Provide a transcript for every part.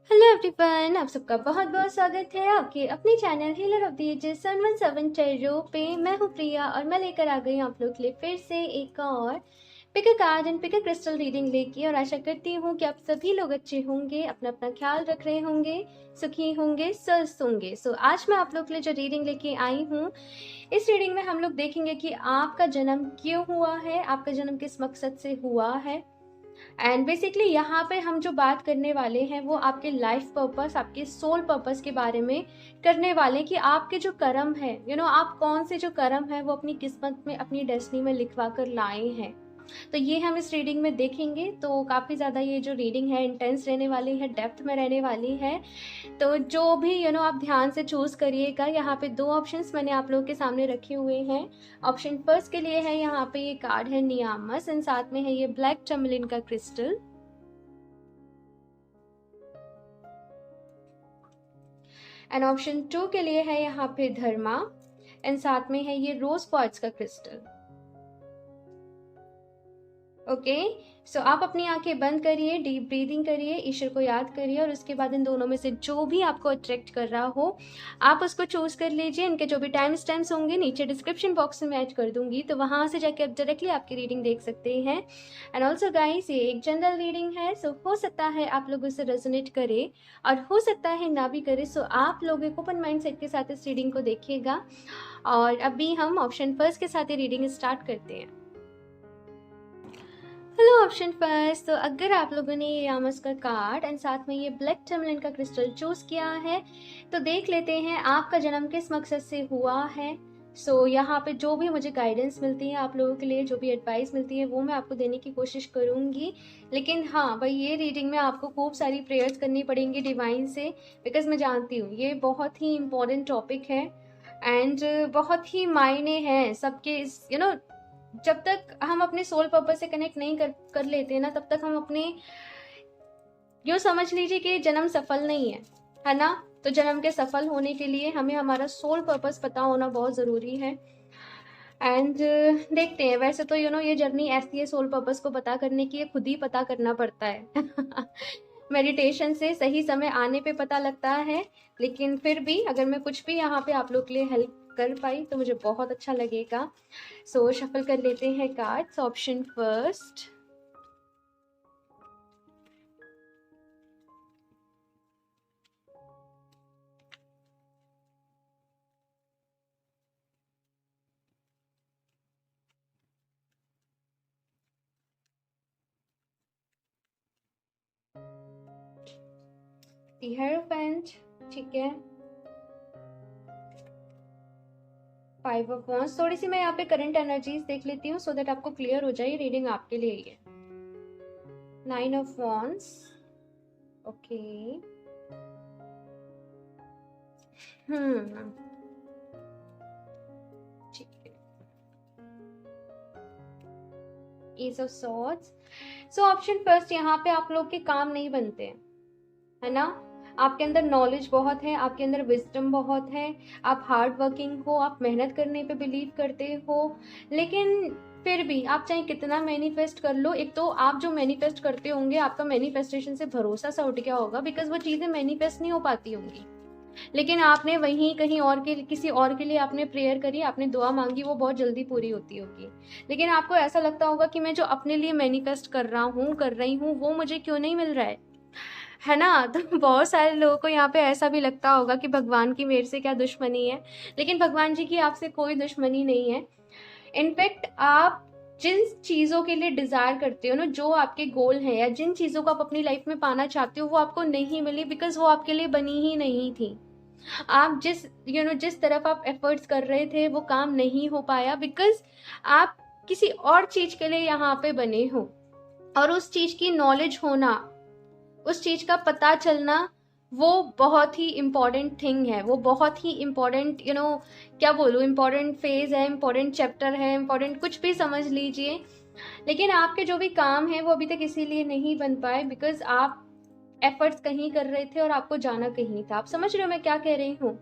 Hello everyone, आप सबका बहुत बहुत स्वागत है आपके अपने channel healer of the ages 717 tarot पे। मैं हूँ प्रिया और मैं लेकर आ गई हूँ आप लोग के लिए फिर से एक और pick a card and pick a crystal reading लेके। और आशा करती हूँ कि आप सभी लोग अच्छे होंगे, अपना अपना ख्याल रख रहे होंगे, सुखी होंगे, स्वस्थ होंगे। सो आज मैं आप लोग के लिए जो रीडिंग लेके आई हूँ, इस रीडिंग में हम लोग देखेंगे कि आपका जन्म क्यों हुआ है, आपका जन्म किस मकसद से हुआ है। एंड बेसिकली यहाँ पे हम जो बात करने वाले हैं वो आपके लाइफ पर्पस, आपके सोल पर्पस के बारे में करने वाले हैं कि आपके जो कर्म है, आप कौन से जो कर्म है वो अपनी किस्मत में, अपनी डेस्टिनी में लिखवा कर लाए हैं। तो ये हम इस रीडिंग में देखेंगे। तो काफ़ी ज़्यादा ये जो रीडिंग है इंटेंस रहने वाली है, डेप्थ में रहने वाली है। तो जो भी आप ध्यान से चूज़ करिएगा। यहाँ पे दो ऑप्शंस मैंने आप लोगों के सामने रखे हुए हैं। ऑप्शन फर्स्ट के लिए है यहाँ पे ये कार्ड है नियामस एंड साथ में है ये ब्लैक टर्मलिन का क्रिस्टल। एंड ऑप्शन टू के लिए है यहाँ पे धर्मा एंड साथ में है ये रोज क्वार्ट्ज का क्रिस्टल। ओके, सो आप अपनी आंखें बंद करिए, डीप ब्रीदिंग करिए, ईश्वर को याद करिए और उसके बाद इन दोनों में से जो भी आपको अट्रैक्ट कर रहा हो आप उसको चूज कर लीजिए। इनके जो भी टाइम स्टैम्प्स होंगे नीचे डिस्क्रिप्शन बॉक्स में ऐड कर दूंगी, तो वहां से जाके आप डायरेक्टली आपकी रीडिंग देख सकते हैं। एंड ऑल्सो गाइस, ये एक जनरल रीडिंग है, सो हो सकता है आप लोग उससे रेजोनेट करे और हो सकता है ना भी करे। सो आप लोग एक ओपन माइंड सेट के साथ इस रीडिंग को देखिएगा। और अभी हम ऑप्शन फर्स्ट के साथ ही रीडिंग स्टार्ट करते हैं। हेलो ऑप्शन फर्स्ट, तो अगर आप लोगों ने ये यामस का कार्ड एंड साथ में ये ब्लैक टर्मलिन का क्रिस्टल चूज किया है, तो देख लेते हैं आपका जन्म किस मकसद से हुआ है। यहाँ पे जो भी मुझे गाइडेंस मिलती है आप लोगों के लिए, जो भी एडवाइस मिलती है वो मैं आपको देने की कोशिश करूंगी। लेकिन हाँ भाई, ये रीडिंग में आपको खूब सारी प्रेयर्स करनी पड़ेंगी डिवाइन से, बिकॉज मैं जानती हूँ ये बहुत ही इम्पोर्टेंट टॉपिक है एंड बहुत ही मायने हैं सबके इस जब तक हम अपने सोल पर्पस से कनेक्ट नहीं कर लेते ना, तब तक हम अपने यूँ समझ लीजिए कि जन्म सफल नहीं है ना। तो जन्म के सफल होने के लिए हमें हमारा सोल पर्पस पता होना बहुत ज़रूरी है। एंड देखते हैं, वैसे तो ये जर्नी ऐसी है, सोल पर्पस को पता करने की ये खुद ही पता करना पड़ता है मेडिटेशन से सही समय आने पे पता लगता है। लेकिन फिर भी अगर मैं कुछ भी यहाँ पे आप लोग के लिए हेल्प कर पाई तो मुझे बहुत अच्छा लगेगा। शफल कर लेते हैं कार्ड्स। ऑप्शन फर्स्ट, हेरोफेंट, ठीक है। 5 ऑफ वांड्स। थोड़ी सी मैं यहाँ पे करंट एनर्जीज देख लेती हूँ सो दैट आपको क्लियर हो जाए, रीडिंग आपके लिए ही है। 9 ऑफ वांड्स, ओके। हम्म, ठीक है। S of swords. Option first, यहाँ पे आप लोग के काम नहीं बनते हैं, है ना। आपके अंदर नॉलेज बहुत है, आपके अंदर विजडम बहुत है, आप हार्ड वर्किंग हो, आप मेहनत करने पे बिलीव करते हो। लेकिन फिर भी आप चाहे कितना मैनिफेस्ट कर लो, एक तो आप जो मैनिफेस्ट करते होंगे आपका मैनिफेस्टेशन से भरोसा सा उठ गया होगा, बिकॉज वो चीज़ें मैनिफेस्ट नहीं हो पाती होंगी। लेकिन आपने वहीं कहीं और के किसी और के लिए आपने प्रेयर करी, आपने दुआ मांगी, वो बहुत जल्दी पूरी होती होगी। लेकिन आपको ऐसा लगता होगा कि मैं जो अपने लिए मैनिफेस्ट कर रहा हूँ, कर रही हूँ, वो मुझे क्यों नहीं मिल रहा है ना। तो बहुत सारे लोगों को यहाँ पे ऐसा भी लगता होगा कि भगवान की मेरे से क्या दुश्मनी है। लेकिन भगवान जी की आपसे कोई दुश्मनी नहीं है। इनफैक्ट आप जिन चीज़ों के लिए डिज़ायर करते हो ना, जो आपके गोल हैं या जिन चीज़ों को आप अपनी लाइफ में पाना चाहते हो, वो आपको नहीं मिली बिकॉज वो आपके लिए बनी ही नहीं थी। आप जिस तरफ आप एफर्ट्स कर रहे थे वो काम नहीं हो पाया बिकॉज आप किसी और चीज़ के लिए यहाँ पे बने हो। और उस चीज़ की नॉलेज होना, उस चीज़ का पता चलना, वो बहुत ही इम्पॉर्टेंट थिंग है, वो बहुत ही इम्पॉर्टेंट क्या बोलूँ, इम्पॉर्टेंट फेज है, इम्पॉर्टेंट चैप्टर है, इम्पॉर्टेंट कुछ भी समझ लीजिए। लेकिन आपके जो भी काम है वो अभी तक इसीलिए नहीं बन पाए बिकॉज आप एफर्ट्स कहीं कर रहे थे और आपको जाना कहीं था। आप समझ रहे हो मैं क्या कह रही हूँ।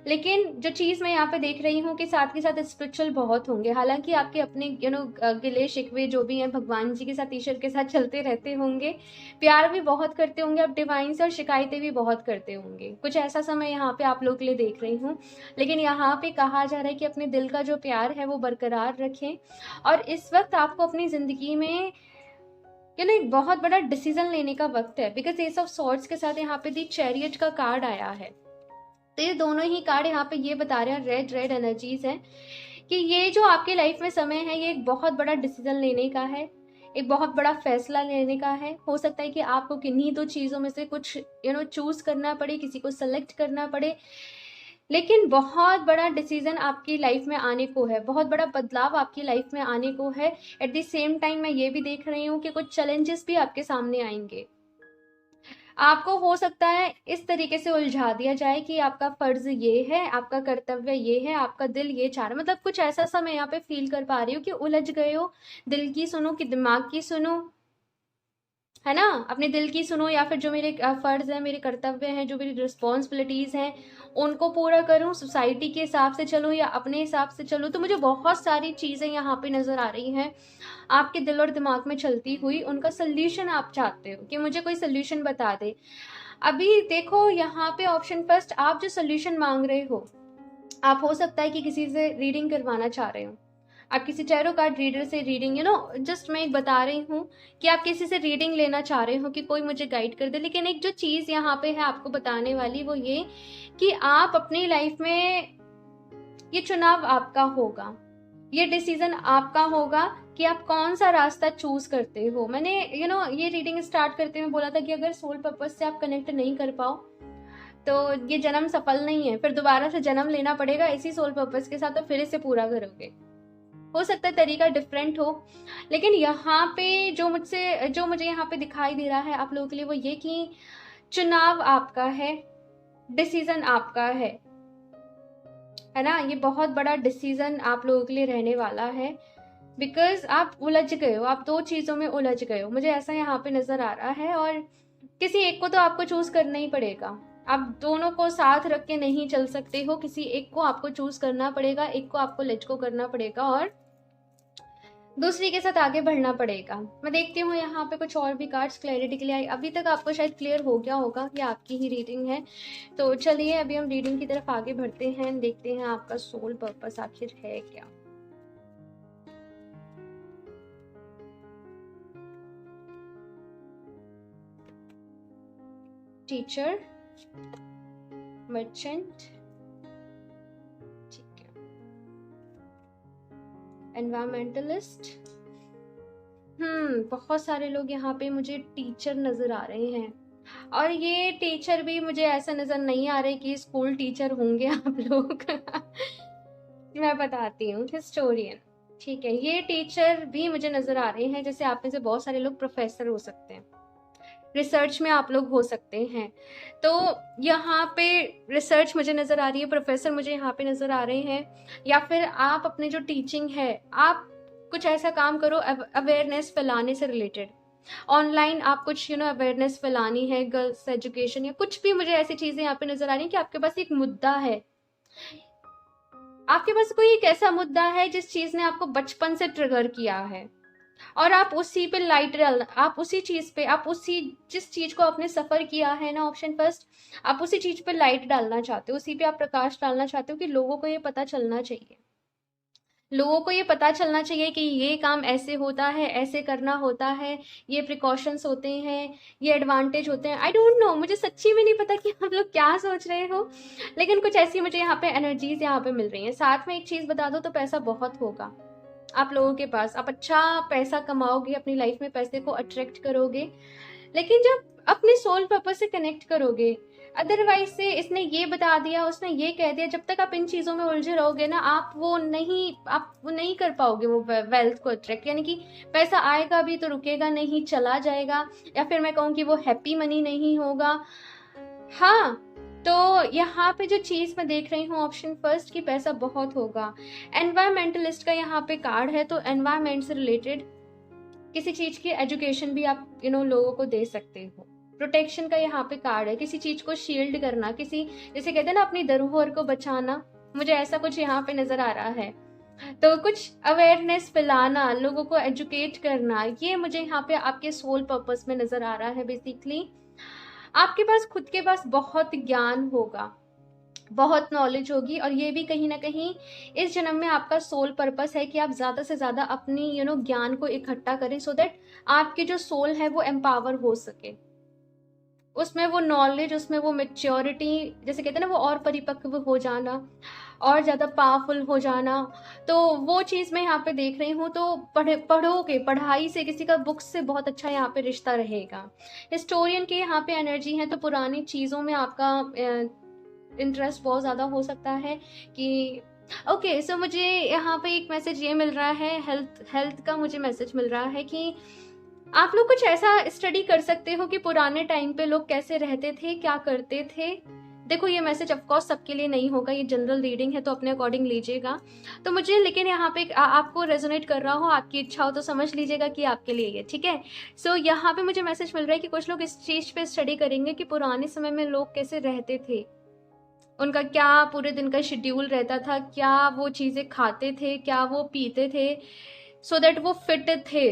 लेकिन जो चीज़ मैं यहाँ पे देख रही हूँ कि साथ के साथ स्पिरिचुअल बहुत होंगे। हालाँकि आपके अपने गिले शिकवे जो भी हैं भगवान जी के साथ, ईश्वर के साथ चलते रहते होंगे। प्यार भी बहुत करते होंगे आप डिवाइन से, और शिकायतें भी बहुत करते होंगे। कुछ ऐसा समय यहाँ पे आप लोग के लिए देख रही हूँ। लेकिन यहाँ पे कहा जा रहा है कि अपने दिल का जो प्यार है वो बरकरार रखें, और इस वक्त आपको अपनी ज़िंदगी में एक बहुत बड़ा डिसीजन लेने का वक्त है। बिकॉज एस ऑफ सॉर्ड्स के साथ यहाँ पे दी चैरियट का कार्ड आया है। तो ये दोनों ही कार्ड यहाँ पे ये बता रहे हैं, रेड रेड एनर्जीज हैं, कि ये जो आपके लाइफ में समय है ये एक बहुत बड़ा डिसीजन लेने का है, एक बहुत बड़ा फैसला लेने का है। हो सकता है कि आपको किन्हीं दो चीज़ों में से कुछ चूज करना पड़े, किसी को सेलेक्ट करना पड़े, लेकिन बहुत बड़ा डिसीजन आपकी लाइफ में आने को है, बहुत बड़ा बदलाव आपकी लाइफ में आने को है। एट द सेम टाइम मैं ये भी देख रही हूँ कि कुछ चैलेंजेस भी आपके सामने आएंगे। आपको हो सकता है इस तरीके से उलझा दिया जाए कि आपका फर्ज ये है, आपका कर्तव्य ये है, आपका दिल ये चाह रहा है। मतलब कुछ ऐसा सा मैं यहाँ पे फील कर पा रही हूँ कि उलझ गए हो। दिल की सुनो कि दिमाग की सुनो, है ना? अपने दिल की सुनो, या फिर जो मेरे फर्ज है, मेरे कर्तव्य हैं, जो मेरी रिस्पॉन्सिबिलिटीज हैं, उनको पूरा करूं, सोसाइटी के हिसाब से चलूं या अपने हिसाब से चलूं। तो मुझे बहुत सारी चीज़ें यहाँ पे नज़र आ रही हैं आपके दिल और दिमाग में चलती हुई। उनका सोल्यूशन आप चाहते हो कि मुझे कोई सोल्यूशन बता दे। अभी देखो यहाँ पे ऑप्शन फर्स्ट, आप जो सोल्यूशन मांग रहे हो, आप हो सकता है कि किसी से रीडिंग करवाना चाह रहे हो। आप किसी टैरो कार्ड रीडर से रीडिंग, जस्ट मैं एक बता रही हूँ कि आप किसी से रीडिंग लेना चाह रहे हो कि कोई मुझे गाइड कर दे। लेकिन एक जो चीज़ यहाँ पे है आपको बताने वाली, वो ये कि आप अपनी लाइफ में, ये चुनाव आपका होगा, ये डिसीजन आपका होगा कि आप कौन सा रास्ता चूज करते हो। मैंने ये रीडिंग स्टार्ट करते हुए बोला था कि अगर सोल पर्पज से आप कनेक्ट नहीं कर पाओ तो ये जन्म सफल नहीं है, फिर दोबारा से जन्म लेना पड़ेगा इसी सोल पर्पज के साथ, तो फिर इसे पूरा करोगे। हो सकता है तरीका डिफरेंट हो, लेकिन यहाँ पे जो मुझे यहाँ पे दिखाई दे रहा है आप लोगों के लिए, वो ये कि चुनाव आपका है, डिसीजन आपका है ना? ये बहुत बड़ा डिसीजन आप लोगों के लिए रहने वाला है। बिकॉज आप उलझ गए हो, आप दो चीज़ों में उलझ गए हो, मुझे ऐसा यहाँ पे नज़र आ रहा है। और किसी एक को तो आपको चूज करना ही पड़ेगा। आप दोनों को साथ रख के नहीं चल सकते हो, किसी एक को आपको चूज करना पड़ेगा, एक को आपको लेट गो करना पड़ेगा और दूसरी के साथ आगे बढ़ना पड़ेगा। मैं देखती हूँ यहाँ पे कुछ और भी कार्ड्स क्लैरिटी के लिए आई। अभी तक आपको शायद क्लियर हो गया होगा कि आपकी ही रीडिंग है। तो चलिए अभी हम रीडिंग की तरफ आगे बढ़ते हैं, देखते हैं आपका सोल पर्पस आखिर है क्या। टीचर, मर्चेंट, ठीक है, एनवायरमेंटलिस्ट। बहुत सारे लोग यहाँ पे मुझे टीचर नजर आ रहे हैं, और ये टीचर भी मुझे ऐसा नजर नहीं आ रहे कि स्कूल टीचर होंगे आप लोग। मैं बताती हूँ, हिस्टोरियन, ठीक है। ये टीचर भी मुझे नजर आ रहे हैं, जैसे आप में से बहुत सारे लोग प्रोफेसर हो सकते हैं, रिसर्च में आप लोग हो सकते हैं। तो यहाँ पे रिसर्च मुझे नज़र आ रही है, प्रोफेसर मुझे यहाँ पे नज़र आ रहे हैं, या फिर आप अपने जो टीचिंग है, आप कुछ ऐसा काम करो अवेयरनेस फैलाने से रिलेटेड। ऑनलाइन आप कुछ अवेयरनेस फैलानी है, गर्ल्स एजुकेशन या कुछ भी। मुझे ऐसी चीज़ें यहाँ पे नज़र आ रही हैं कि आपके पास एक मुद्दा है, आपके पास कोई एक ऐसा मुद्दा है जिस चीज़ ने आपको बचपन से ट्रिगर किया है, और आप उसी पे लाइट डाल, आप उसी चीज पे, आप उसी जिस चीज को आपने सफर किया है ना, ऑप्शन फर्स्ट, आप उसी चीज पे लाइट डालना चाहते हो, उसी पे आप प्रकाश डालना चाहते हो कि लोगों को ये पता चलना चाहिए, लोगों को ये पता चलना चाहिए कि ये काम ऐसे होता है, ऐसे करना होता है, ये प्रिकॉशंस होते हैं, ये एडवांटेज होते हैं। आई डोंट नो, मुझे सच्ची में नहीं पता कि आप लोग क्या सोच रहे हो, लेकिन कुछ ऐसी मुझे यहाँ पे एनर्जीज यहाँ पे मिल रही हैं। साथ में एक चीज बता दो, तो पैसा बहुत होगा आप लोगों के पास, आप अच्छा पैसा कमाओगे, अपनी लाइफ में पैसे को अट्रैक्ट करोगे, लेकिन जब अपने सोल पर्पस से कनेक्ट करोगे। अदरवाइज से इसने ये बता दिया, उसने ये कह दिया, जब तक आप इन चीज़ों में उलझे रहोगे ना, आप वो नहीं कर पाओगे वो वेल्थ को अट्रैक्ट। यानी कि पैसा आएगा भी तो रुकेगा नहीं, चला जाएगा, या फिर मैं कहूँ कि वो हैप्पी मनी नहीं होगा। हाँ, तो यहाँ पे जो चीज़ मैं देख रही हूँ, ऑप्शन फर्स्ट, की पैसा बहुत होगा। एनवायरमेंटलिस्ट का यहाँ पे कार्ड है, तो एनवायरमेंट से रिलेटेड किसी चीज़ की एजुकेशन भी आप लोगों को दे सकते हो। प्रोटेक्शन का यहाँ पे कार्ड है, किसी चीज को शील्ड करना, किसी जैसे कहते हैं ना अपनी धरोहर को बचाना, मुझे ऐसा कुछ यहाँ पे नजर आ रहा है। तो कुछ अवेयरनेस फैलाना, लोगों को एजुकेट करना, ये मुझे यहाँ पे आपके सोल पर्पस में नजर आ रहा है। बेसिकली आपके पास खुद के पास बहुत ज्ञान होगा, बहुत नॉलेज होगी, और ये भी कहीं ना कहीं इस जन्म में आपका सोल पर्पस है कि आप ज्यादा से ज्यादा अपनी ज्ञान को इकट्ठा करें, सो दैट आपकी जो सोल है वो एम्पावर हो सके, उसमें वो नॉलेज, उसमें वो मेच्योरिटी, जैसे कहते हैं ना वो और परिपक्व हो जाना, और ज़्यादा पावरफुल हो जाना। तो वो चीज़ मैं यहाँ पे देख रही हूँ। तो पढ़ोगे, पढ़ाई से, किसी का बुक्स से बहुत अच्छा यहाँ पे रिश्ता रहेगा। हिस्टोरियन की यहाँ पे एनर्जी है, तो पुरानी चीज़ों में आपका इंटरेस्ट बहुत ज़्यादा हो सकता है कि ओके। सो मुझे यहाँ पे एक मैसेज ये मिल रहा है, हेल्थ का मुझे मैसेज मिल रहा है कि आप लोग कुछ ऐसा स्टडी कर सकते हो कि पुराने टाइम पे लोग कैसे रहते थे, क्या करते थे। देखो ये मैसेज ऑफकोर्स सबके लिए नहीं होगा, ये जनरल रीडिंग है, तो अपने अकॉर्डिंग लीजिएगा। तो मुझे लेकिन यहाँ पे आपको रेजोनेट कर रहा हो, आपकी इच्छा हो तो समझ लीजिएगा कि आपके लिए ये ठीक है। सो यहाँ पे मुझे मैसेज मिल रहा है कि कुछ लोग इस चीज पे स्टडी करेंगे कि पुराने समय में लोग कैसे रहते थे, उनका क्या पूरे दिन का शेड्यूल रहता था, क्या वो चीजें खाते थे, क्या वो पीते थे, सो दैट वो फिट थे।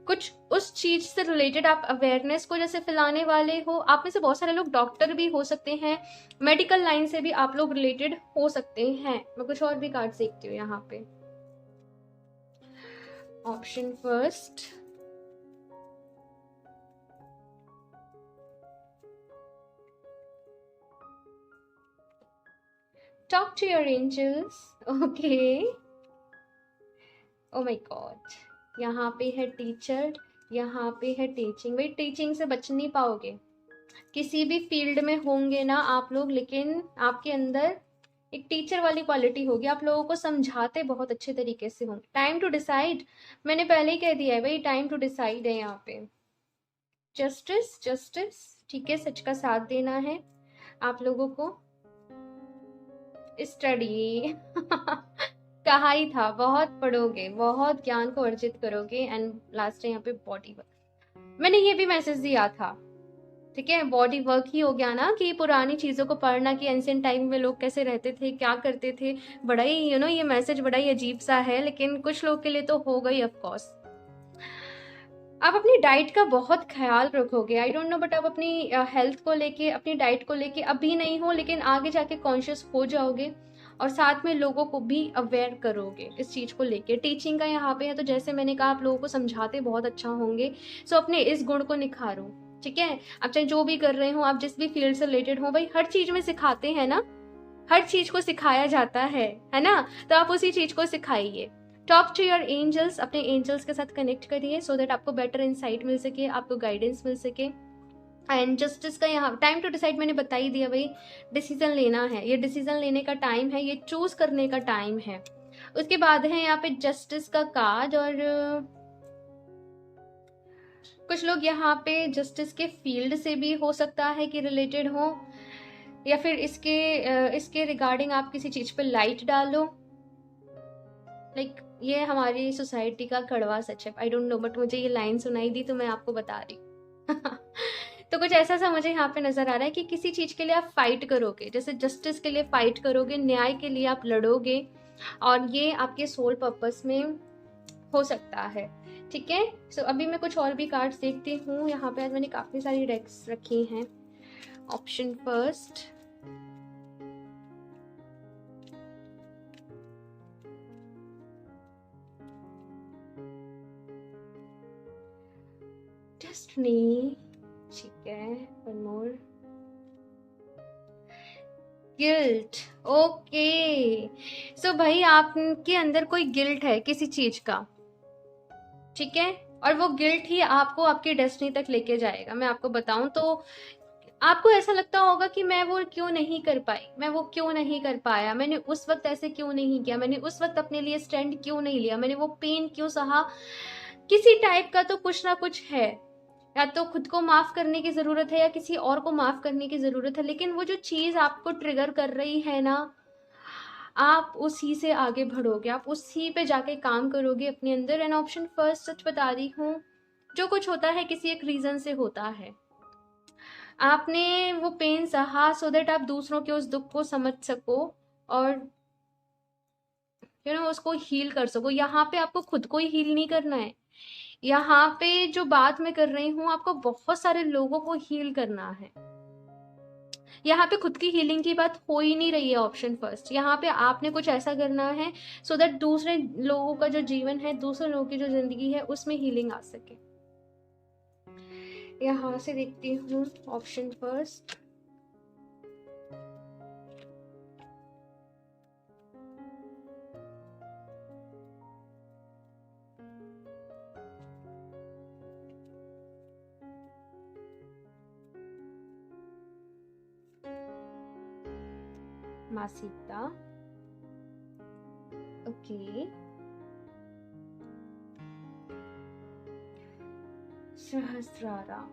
कुछ उस चीज से रिलेटेड आप अवेयरनेस को जैसे फैलाने वाले हो। आप में से बहुत सारे लोग डॉक्टर भी हो सकते हैं, मेडिकल लाइन से भी आप लोग रिलेटेड हो सकते हैं। मैं कुछ और भी कार्ड देखती हूँ यहाँ पे। Option first, talk to your angels. Okay, oh my God, यहाँ पे है टीचर, यहाँ पे है टीचिंग। भाई टीचिंग से बच नहीं पाओगे, किसी भी फील्ड में होंगे ना आप लोग, लेकिन आपके अंदर एक टीचर वाली क्वालिटी होगी, आप लोगों को समझाते बहुत अच्छे तरीके से होंगे। टाइम टू डिसाइड, मैंने पहले ही कह दिया है भाई, टाइम टू डिसाइड है यहाँ पे। जस्टिस, जस्टिस, ठीक है, सच का साथ देना है आप लोगों को। स्टडी कहा ही था, बहुत पढ़ोगे, बहुत ज्ञान को अर्जित करोगे। एंड लास्ट है यहाँ पे बॉडी वर्क, मैंने ये भी मैसेज दिया था, ठीक है। बॉडी वर्क ही हो गया ना, कि पुरानी चीजों को पढ़ना, कि एंशिएंट टाइम में लोग कैसे रहते थे, क्या करते थे। बड़ा ही ये मैसेज बड़ा ही अजीब सा है, लेकिन कुछ लोग के लिए तो हो गई ऑफकोर्स। आप अपनी डाइट का बहुत ख्याल रखोगे, आई डोंट नो, बट आप अपनी हेल्थ को लेके, अपनी डाइट को लेके अभी नहीं हो, लेकिन आगे जाके कॉन्शियस हो जाओगे, और साथ में लोगों को भी अवेयर करोगे इस चीज को लेके। टीचिंग का यहाँ पे है, तो जैसे मैंने कहा आप लोगों को समझाते बहुत अच्छा होंगे। सो अपने इस गुण को निखारो, ठीक है। आप चाहे जो भी कर रहे हो, आप जिस भी फील्ड से रिलेटेड हो, भाई हर चीज में सिखाते हैं ना, हर चीज को सिखाया जाता है ना, तो आप उसी चीज को सिखाइए। टॉक टू योर एंजल्स, अपने एंजल्स के साथ कनेक्ट करिए, सो दैट आपको बेटर इंसाइट मिल सके, आपको गाइडेंस मिल सके। एंड जस्टिस का यहाँ टाइम टू डिसाइड मैंने बता ही दिया भाई, डिसीजन लेना है, ये डिसीजन लेने का टाइम है, ये चूज करने का टाइम है। उसके बाद है यहाँ पे जस्टिस का कार्ड, और कुछ लोग यहाँ पे जस्टिस के फील्ड से भी हो सकता है कि रिलेटेड हो, या फिर इसके रिगार्डिंग आप किसी चीज पे लाइट डालो। लाइक ये हमारी सोसाइटी का कड़वा सच है, आई डोंट नो, बट मुझे ये लाइन सुनाई दी तो मैं आपको बता रही तो कुछ ऐसा सा मुझे यहाँ पे नजर आ रहा है कि किसी चीज के लिए आप फाइट करोगे, जैसे जस्टिस के लिए फाइट करोगे, न्याय के लिए आप लड़ोगे, और ये आपके सोल पर्पस में हो सकता है, ठीक है। सो अभी मैं कुछ और भी कार्ड्स देखती हूँ यहाँ पे। आज मैंने काफी सारी डेक्स रखी हैं। ऑप्शन फर्स्ट, डेस्टिनी, ठीक है। One more, guilt. ओके, सो भाई आपके अंदर कोई गिल्ट है किसी चीज का, ठीक है, और वो गिल्ट ही आपको आपकी डेस्टिनी तक लेके जाएगा। मैं आपको बताऊं तो आपको ऐसा लगता होगा कि मैं वो क्यों नहीं कर पाई, मैं वो क्यों नहीं कर पाया, मैंने उस वक्त ऐसे क्यों नहीं किया, मैंने उस वक्त अपने लिए स्टैंड क्यों नहीं लिया, मैंने वो पेन क्यों सहा। किसी टाइप का तो कुछ ना कुछ है, या तो खुद को माफ करने की जरूरत है, या किसी और को माफ करने की जरूरत है, लेकिन वो जो चीज आपको ट्रिगर कर रही है ना, आप उसी से आगे बढ़ोगे, आप उसी पे जाके काम करोगे अपने अंदर। एंड ऑप्शन फर्स्ट, सच बता रही हूँ, जो कुछ होता है किसी एक रीजन से होता है, आपने वो पेन सहा सो दैट आप दूसरों के उस दुख को समझ सको और उसको हील कर सको। यहाँ पे आपको खुद को ही हील नहीं करना है, यहाँ पे जो बात मैं कर रही हूँ आपको बहुत सारे लोगों को हील करना है। यहाँ पे खुद की हीलिंग की बात हो ही नहीं रही है ऑप्शन फर्स्ट। यहाँ पे आपने कुछ ऐसा करना है सो दैट दूसरे लोगों का जो जीवन है, दूसरे लोगों की जो जिंदगी है, उसमें हीलिंग आ सके। यहाँ से देखती हूँ ऑप्शन फर्स्ट। माँ सीता, ओके। सहस्राराम,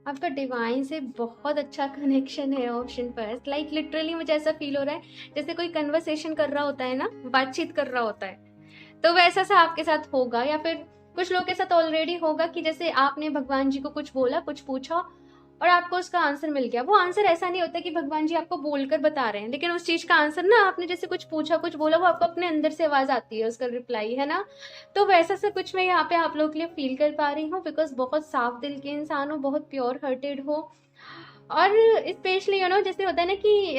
आपका डिवाइन से बहुत अच्छा कनेक्शन है ऑप्शन फर्स्ट। लाइक लिटरली मुझे ऐसा फील हो रहा है जैसे कोई कन्वर्सेशन कर रहा होता है ना, बातचीत कर रहा होता है, तो वैसा सा आपके साथ होगा, या फिर कुछ लोग के साथ ऑलरेडी होगा कि जैसे आपने भगवान जी को कुछ बोला, कुछ पूछा और आपको उसका आंसर मिल गया। वो आंसर ऐसा नहीं होता कि भगवान जी आपको बोलकर बता रहे हैं, लेकिन उस चीज का आंसर ना, आपने जैसे कुछ पूछा, कुछ बोला, वो आपको अपने अंदर से आवाज आती है, उसका रिप्लाई, है ना। तो वैसा सा कुछ मैं यहाँ पे आप लोगों के लिए फील कर पा रही हूँ, बिकॉज बहुत साफ दिल के इंसान हो, बहुत प्योर हार्टेड हो। और स्पेशली जैसे होता है ना कि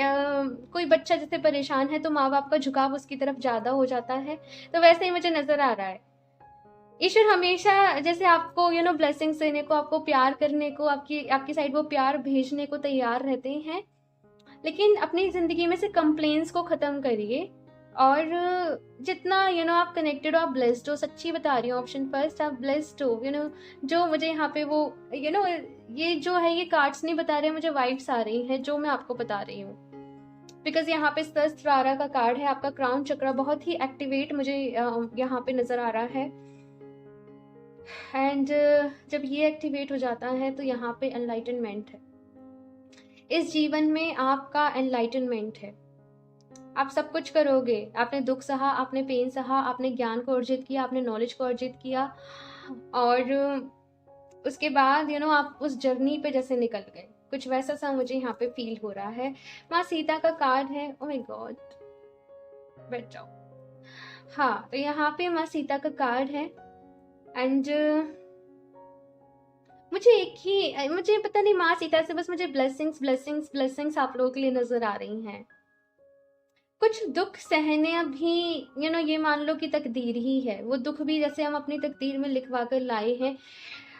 कोई बच्चा जैसे परेशान है तो माँ बाप का झुकाव उसकी तरफ ज्यादा हो जाता है, तो वैसे ही मुझे नजर आ रहा है। ईश्वर हमेशा जैसे आपको ब्लेसिंग्स देने को, आपको प्यार करने को, आपकी साइड वो प्यार भेजने को तैयार रहते हैं, लेकिन अपनी जिंदगी में से कंप्लेंट्स को खत्म करिए। और जितना आप कनेक्टेड हो, आप ब्लेस्ड हो, सच्ची बता रही हूँ ऑप्शन फर्स्ट, आप ब्लेस्ड हो। जो मुझे यहाँ पे वो ये जो है, ये कार्ड्स नहीं बता रहे, मुझे वाइब्स आ रही हैं जो मैं आपको बता रही हूँ। बिकॉज यहाँ पे सहस्त्रारा का कार्ड है, आपका क्राउन चक्र बहुत ही एक्टिवेट मुझे यहाँ पे नजर आ रहा है। एंड जब ये एक्टिवेट हो जाता है तो यहाँ पे एनलाइटनमेंट है। इस जीवन में आपका एनलाइटनमेंट है, आप सब कुछ करोगे। आपने दुख सहा, आपने पेन सहा, आपने ज्ञान को अर्जित किया, आपने नॉलेज को अर्जित किया, और उसके बाद आप उस जर्नी पे जैसे निकल गए, कुछ वैसा सा मुझे यहाँ पे फील हो रहा है। माँ सीता का कार्ड है, ओह माय गॉड, बैठ जाओ। हाँ, तो यहाँ पे माँ सीता का कार्ड है। एंड मुझे पता नहीं, माँ सीता से बस मुझे ब्लेसिंग्स ब्लेसिंग्स ब्लेसिंग्स आप लोगों के लिए नजर आ रही हैं। कुछ दुख सहने अभी ये मान लो कि तकदीर ही है, वो दुख भी जैसे हम अपनी तकदीर में लिखवा कर लाए हैं।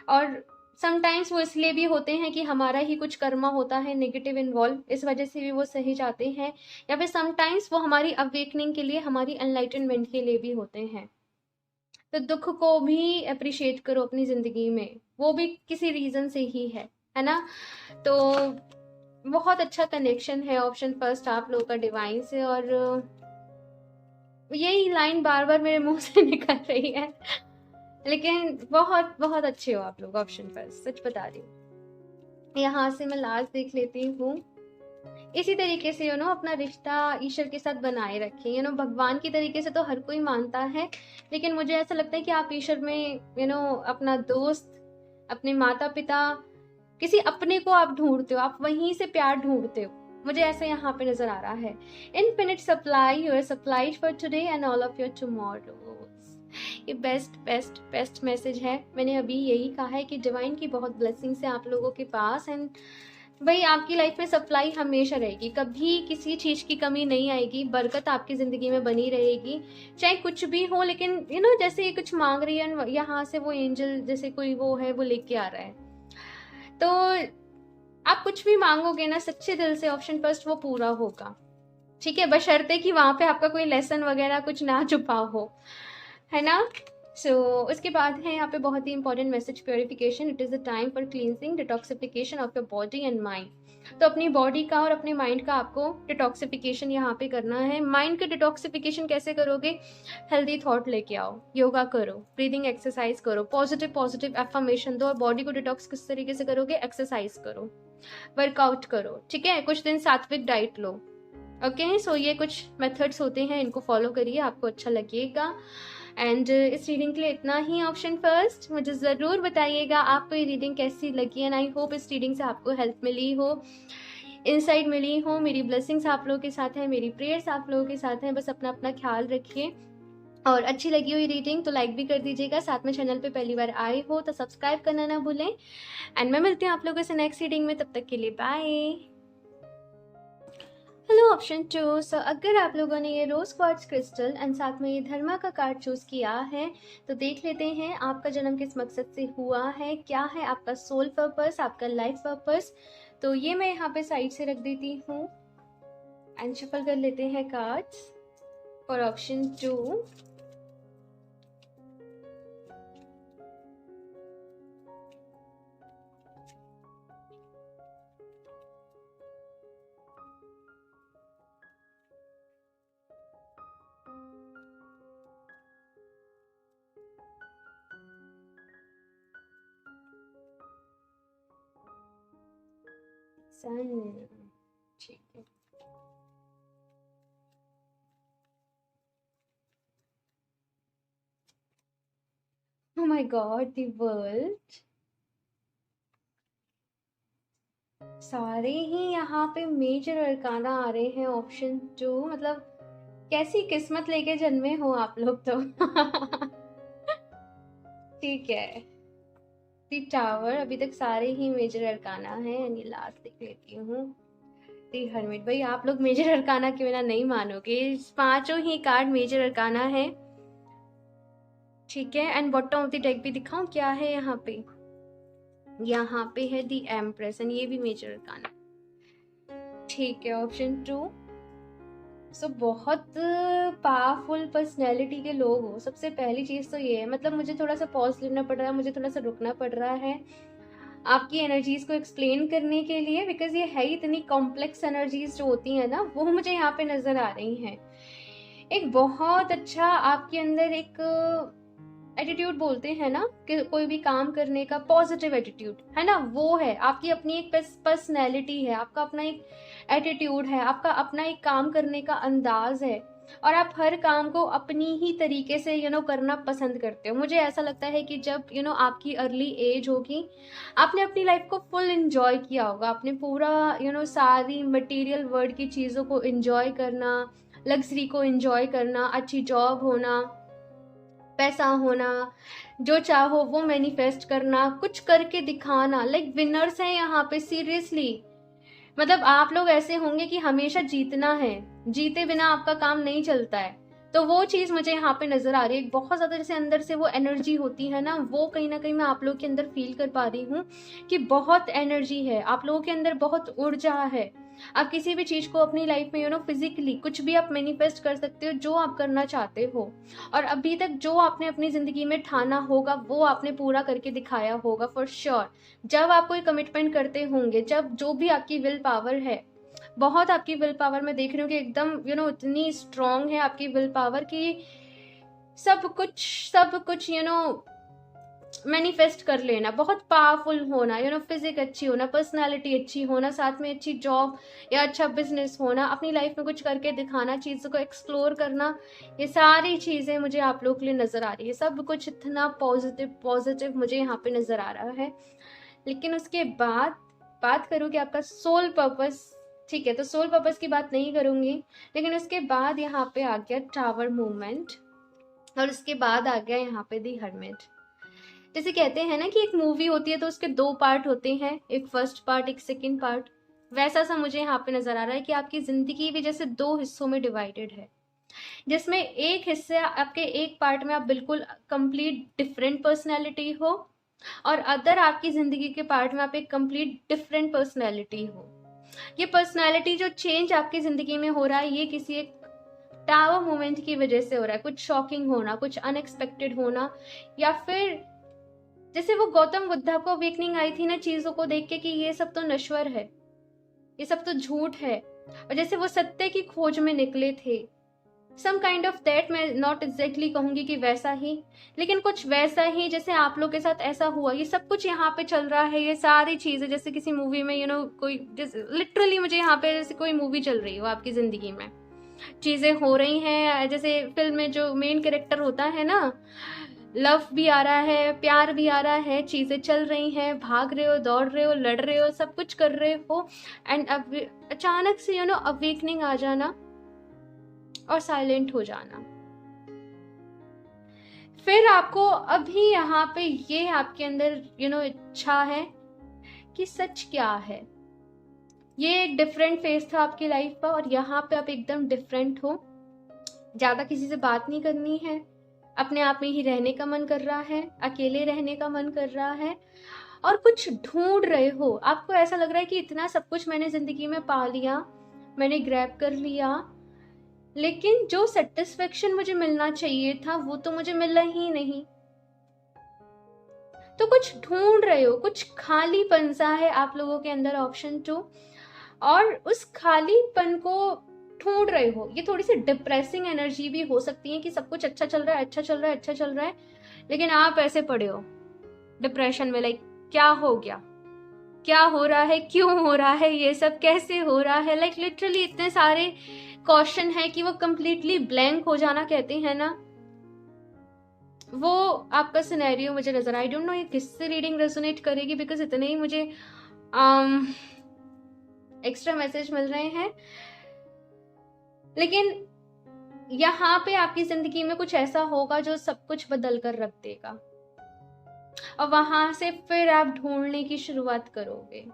और समटाइम्स वो इसलिए भी होते हैं कि हमारा ही कुछ कर्मा होता है नेगेटिव इन्वॉल्व, इस वजह से भी वो सही जाते हैं, या फिर समटाइम्स वो हमारी अवेकनिंग के लिए, हमारी एनलाइटनमेंट के लिए भी होते हैं। तो दुख को भी अप्रिशिएट करो अपनी जिंदगी में, वो भी किसी रीजन से ही है ना। तो बहुत अच्छा कनेक्शन है ऑप्शन फर्स्ट आप लोगों का डिवाइन से, और यही लाइन बार बार मेरे मुंह से निकल रही है, लेकिन बहुत बहुत अच्छे हो आप लोग ऑप्शन फर्स्ट, सच बता रही हूँ। यहाँ से मैं लास्ट देख लेती हूँ। इसी तरीके से अपना रिश्ता ईश्वर के साथ बनाए रखें। भगवान की तरीके से तो हर कोई मानता है, लेकिन मुझे ऐसा लगता है कि आप ईश्वर में अपना दोस्त, अपने माता पिता, किसी अपने को आप ढूंढते हो, आप वहीं से प्यार ढूंढते हो, मुझे ऐसा यहाँ पे नजर आ रहा है। Infinite supply, you are supplied for today and all of your tomorrows. ये बेस्ट बेस्ट बेस्ट मैसेज है। मैंने अभी यही कहा है कि डिवाइन की बहुत ब्लेसिंग्स है आप लोगों के पास, एंड भाई आपकी लाइफ में सप्लाई हमेशा रहेगी, कभी किसी चीज की कमी नहीं आएगी, बरकत आपकी जिंदगी में बनी रहेगी, चाहे कुछ भी हो। लेकिन जैसे ये कुछ मांग रही है, यहाँ से वो एंजल जैसे कोई वो है, वो लेके आ रहा है, तो आप कुछ भी मांगोगे ना सच्चे दिल से, ऑप्शन फर्स्ट वो पूरा होगा, ठीक है, बशर्ते कि वहां पे आपका कोई लेसन वगैरह कुछ ना छुपा हो, है ना। सो उसके बाद है यहाँ पे बहुत ही important message, purification. It is the time for cleansing, detoxification of your body and mind. तो अपनी बॉडी का और अपने माइंड का आपको डिटॉक्सिफिकेशन यहाँ पे करना है। माइंड का डिटॉक्सिफिकेशन कैसे करोगे? हेल्दी थॉट लेके आओ, योगा करो, ब्रीदिंग एक्सरसाइज करो, पॉजिटिव पॉजिटिव एफर्मेशन दो। और बॉडी को डिटॉक्स किस तरीके से करोगे? एक्सरसाइज करो, वर्कआउट करो, ठीक है, कुछ दिन सात्विक डाइट लो। ओके, सो ये कुछ मेथड्स होते हैं, इनको फॉलो करिए, आपको अच्छा लगेगा। एंड इस रीडिंग के लिए इतना ही ऑप्शन फर्स्ट। मुझे ज़रूर बताइएगा आपको ये रीडिंग कैसी लगी, एंड आई होप इस रीडिंग से आपको हेल्प मिली हो, इंसाइट मिली हो। मेरी ब्लेसिंग्स आप लोगों के साथ हैं, मेरी प्रेयर्स आप लोगों के साथ हैं। बस अपना अपना ख्याल रखिए, और अच्छी लगी हुई रीडिंग तो लाइक भी कर दीजिएगा। साथ में चैनल पे पहली बार आए हो तो सब्सक्राइब करना ना भूलें। एंड मैं मिलती हूँ आप लोगों से नेक्स्ट रीडिंग में, तब तक के लिए बाय। Hello option 2। सो अगर आप लोगों ने ये रोज क्वार्ट्ज क्रिस्टल एंड साथ में ये धर्मा का कार्ड चूज किया है तो देख लेते हैं आपका जन्म किस मकसद से हुआ है, क्या है आपका सोल पर्पस, आपका लाइफ पर्पस। तो ये मैं यहाँ पे साइड से रख देती हूँ एंड शफल कर लेते हैं कार्ड्स फॉर ऑप्शन 2। सन, ठीक है। Oh my God, the world। सारे ही यहाँ पे मेजर अरकाना आ रहे हैं ऑप्शन 2। मतलब कैसी किस्मत लेके जन्मे हो आप लोग तो। ठीक है, दी टावर अभी तक सारे ही मेजर अरकाना हैं। यानी लास्ट देख लेती हूँ, दी हर्मिट। भाई आप लोग मेजर अरकाना के बिना नहीं मानोगे, पांचों ही कार्ड मेजर अरकाना है। ठीक है, and bottom of the deck भी दिखाऊं क्या है यहाँ पे। यहाँ पे है दी एम्प्रेस एंड ये भी मेजर अरकाना। ठीक है, ऑप्शन 2। सो बहुत पावरफुल पर्सनैलिटी के लोग हो। सबसे पहली चीज तो ये है, मतलब मुझे थोड़ा सा पॉज लेना पड़ रहा है, मुझे थोड़ा सा रुकना पड़ रहा है आपकी एनर्जीज को एक्सप्लेन करने के लिए, बिकॉज ये है इतनी कॉम्प्लेक्स एनर्जीज जो होती है ना, वो मुझे यहाँ पे नजर आ रही हैं। एक बहुत अच्छा आपके अंदर एक एटीट्यूड बोलते हैं ना, कि कोई भी काम करने का पॉजिटिव एटीट्यूड है ना, वो है आपकी अपनी एक पर्सनैलिटी है, आपका अपना एक एटीट्यूड है, आपका अपना एक काम करने का अंदाज है, और आप हर काम को अपनी ही तरीके से करना पसंद करते हो। मुझे ऐसा लगता है कि जब आपकी अर्ली एज होगी, आपने अपनी लाइफ को फुल एंजॉय किया होगा, आपने पूरा सारी मटेरियल वर्ल्ड की चीज़ों को एंजॉय करना, लग्जरी को एंजॉय करना, अच्छी जॉब होना, पैसा होना, जो चाहो वो मैनिफेस्ट करना, कुछ करके दिखाना। लाइक विनर्स हैं यहाँ पे, सीरियसली। मतलब आप लोग ऐसे होंगे कि हमेशा जीतना है, जीते बिना आपका काम नहीं चलता है। तो वो चीज मुझे यहाँ पे नजर आ रही है, बहुत ज्यादा जैसे अंदर से वो एनर्जी होती है ना, वो कहीं ना कहीं मैं आप लोगों के अंदर फील कर पा रही हूँ कि बहुत एनर्जी है आप लोगों के अंदर, बहुत ऊर्जा है। आप किसी भी चीज को अपनी लाइफ में फिजिकली कुछ भी आप मैनिफेस्ट कर सकते हो जो आप करना चाहते हो, और अभी तक जो आपने अपनी जिंदगी में ठाना होगा वो आपने पूरा करके दिखाया होगा फॉर श्योर। जब आप कोई कमिटमेंट करते होंगे, जब जो भी आपकी विल पावर है, बहुत आपकी विल पावर मैं देख रही हूँ कि एकदम इतनी स्ट्रांग है आपकी विल पावर कि सब कुछ मैनिफेस्ट कर लेना, बहुत पावरफुल होना, फिजिक अच्छी होना, पर्सनालिटी अच्छी होना, साथ में अच्छी जॉब या अच्छा बिजनेस होना, अपनी लाइफ में कुछ करके दिखाना, चीज़ों को एक्सप्लोर करना, ये सारी चीज़ें मुझे आप लोगों के लिए नज़र आ रही है। सब कुछ इतना पॉजिटिव मुझे यहाँ पे नज़र आ रहा है। लेकिन उसके बाद बात करूँ कि आपका सोल पर्पस, ठीक है, तो सोल पर्पस की बात नहीं करूँगी, लेकिन उसके बाद यहाँ पे आ गया टावर मूवमेंट, और उसके बाद आ गया यहाँ पे दी हर्मिट। जैसे कहते हैं ना कि एक मूवी होती है तो उसके 2 पार्ट होते हैं, एक फर्स्ट पार्ट एक सेकंड पार्ट, वैसा सा मुझे यहाँ पे नजर आ रहा है कि आपकी जिंदगी भी जैसे 2 हिस्सों में डिवाइडेड है, जिसमें एक हिस्से आपके एक पार्ट में आप बिल्कुल कंप्लीट डिफरेंट पर्सनैलिटी हो, और अदर आपकी जिंदगी के पार्ट में आप एक कंप्लीट डिफरेंट पर्सनैलिटी हो। ये पर्सनैलिटी जो चेंज आपकी जिंदगी में हो रहा है, ये किसी एक टावर मूवमेंट की वजह से हो रहा है। कुछ शॉकिंग होना, कुछ अनएक्सपेक्टेड होना, या फिर जैसे वो गौतम बुद्धा को अवेकनिंग आई थी ना चीजों को देख के कि ये सब तो नश्वर है, ये सब तो झूठ है, और जैसे वो सत्य की खोज में निकले थे, सम काइंड ऑफ दैट। मैं नॉट एग्जैक्टली कहूंगी कि वैसा ही, लेकिन कुछ वैसा ही जैसे आप लोग के साथ ऐसा हुआ। ये सब कुछ यहाँ पे चल रहा है, ये सारी चीजें जैसे किसी मूवी में कोई लिटरली मुझे यहाँ पे जैसे कोई मूवी चल रही हो आपकी जिंदगी में, चीज़ें हो रही हैं, जैसे फिल्म में जो मेन कैरेक्टर होता है ना, लव भी आ रहा है, प्यार भी आ रहा है, चीज़ें चल रही हैं, भाग रहे हो, दौड़ रहे हो, लड़ रहे हो, सब कुछ कर रहे हो, एंड अब अचानक से अवेकनिंग आ जाना और साइलेंट हो जाना। फिर आपको अभी यहाँ पे ये आपके अंदर इच्छा है कि सच क्या है। ये एक डिफरेंट फेज था आपकी लाइफ का, और यहाँ पे आप एकदम डिफरेंट हो। ज्यादा किसी से बात नहीं करनी है, अपने आप में ही रहने का मन कर रहा है, अकेले रहने का मन कर रहा है, और कुछ ढूंढ रहे हो। आपको ऐसा लग रहा है कि इतना सब कुछ मैंने जिंदगी में पा लिया, मैंने ग्रैब कर लिया, लेकिन जो सेटिस्फेक्शन मुझे मिलना चाहिए था वो तो मुझे मिला ही नहीं। तो कुछ ढूंढ रहे हो, कुछ खालीपन सा है आप लोगों के अंदर, ऑप्शन 2। और उस खालीपन को ढूंढ रहे हो। ये थोड़ी सी डिप्रेसिंग एनर्जी भी हो सकती है कि सब कुछ अच्छा चल रहा है, अच्छा चल रहा है, अच्छा चल रहा है, लेकिन आप ऐसे पड़े हो डिप्रेशन में, लाइक क्या हो गया, क्या हो रहा है, क्यों हो रहा है, ये सब कैसे हो रहा है। लाइक लिटरली इतने सारे क्वेश्चन है कि वो कंप्लीटली ब्लैंक हो जाना कहते हैं ना, वो आपका सिनेरियो मुझे नजर। आई डोंट नो ये किससे रीडिंग रेजोनेट करेगी, बिकॉज इतने ही मुझे एक्स्ट्रा मैसेज मिल रहे हैं। लेकिन यहाँ पे आपकी जिंदगी में कुछ ऐसा होगा जो सब कुछ बदल कर रख देगा, और वहां से फिर आप ढूंढने की शुरुआत करोगे,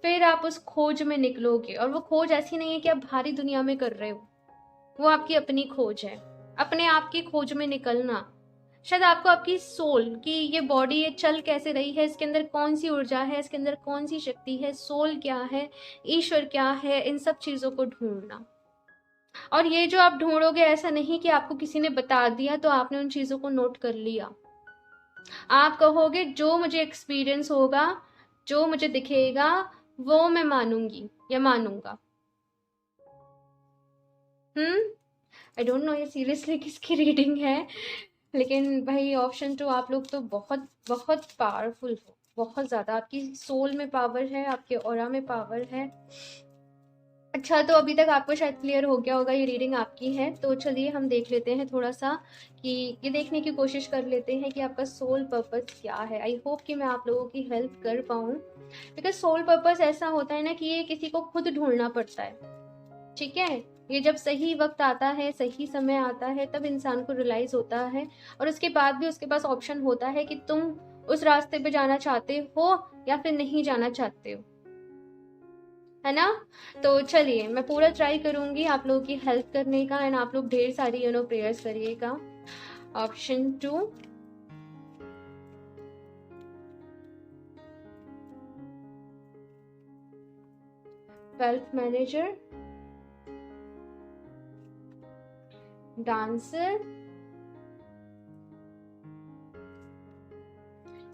फिर आप उस खोज में निकलोगे। और वो खोज ऐसी नहीं है कि आप भारी दुनिया में कर रहे हो, वो आपकी अपनी खोज है, अपने आप की खोज में निकलना। शायद आपको आपकी सोल की ये बॉडी ये चल कैसे रही है, इसके अंदर कौन सी ऊर्जा है, इसके अंदर कौन सी शक्ति है, सोल क्या है, ईश्वर क्या है, इन सब चीजों को ढूंढना। और ये जो आप ढूंढोगे, ऐसा नहीं कि आपको किसी ने बता दिया तो आपने उन चीजों को नोट कर लिया। आप कहोगे जो मुझे एक्सपीरियंस होगा, जो मुझे दिखेगा, वो मैं मानूंगी या मानूंगा। आई डोंट नो ये सीरियसली किसकी रीडिंग है, लेकिन भाई ऑप्शन 2 आप लोग तो बहुत बहुत पावरफुल हो, बहुत ज्यादा। आपकी सोल में पावर है, आपके ऑरा में पावर है। अच्छा, तो अभी तक आपको शायद क्लियर हो गया होगा ये रीडिंग आपकी है। तो चलिए हम देख लेते हैं थोड़ा सा, कि ये देखने की कोशिश कर लेते हैं कि आपका सोल पर्पस क्या है। आई होप कि मैं आप लोगों की हेल्प कर पाऊँ, बिकॉज सोल पर्पस ऐसा होता है ना कि ये किसी को खुद ढूंढना पड़ता है, ठीक है। ये जब सही वक्त आता है, सही समय आता है, तब इंसान को रियलाइज होता है, और उसके बाद भी उसके पास ऑप्शन होता है कि तुम उस रास्ते पे जाना चाहते हो या फिर नहीं जाना चाहते हो, है ना। तो चलिए मैं पूरा ट्राई करूंगी आप लोगों की हेल्प करने का, एंड आप लोग ढेर सारी प्रेयर्स करिएगा। Option 2, wealth manager, dancer,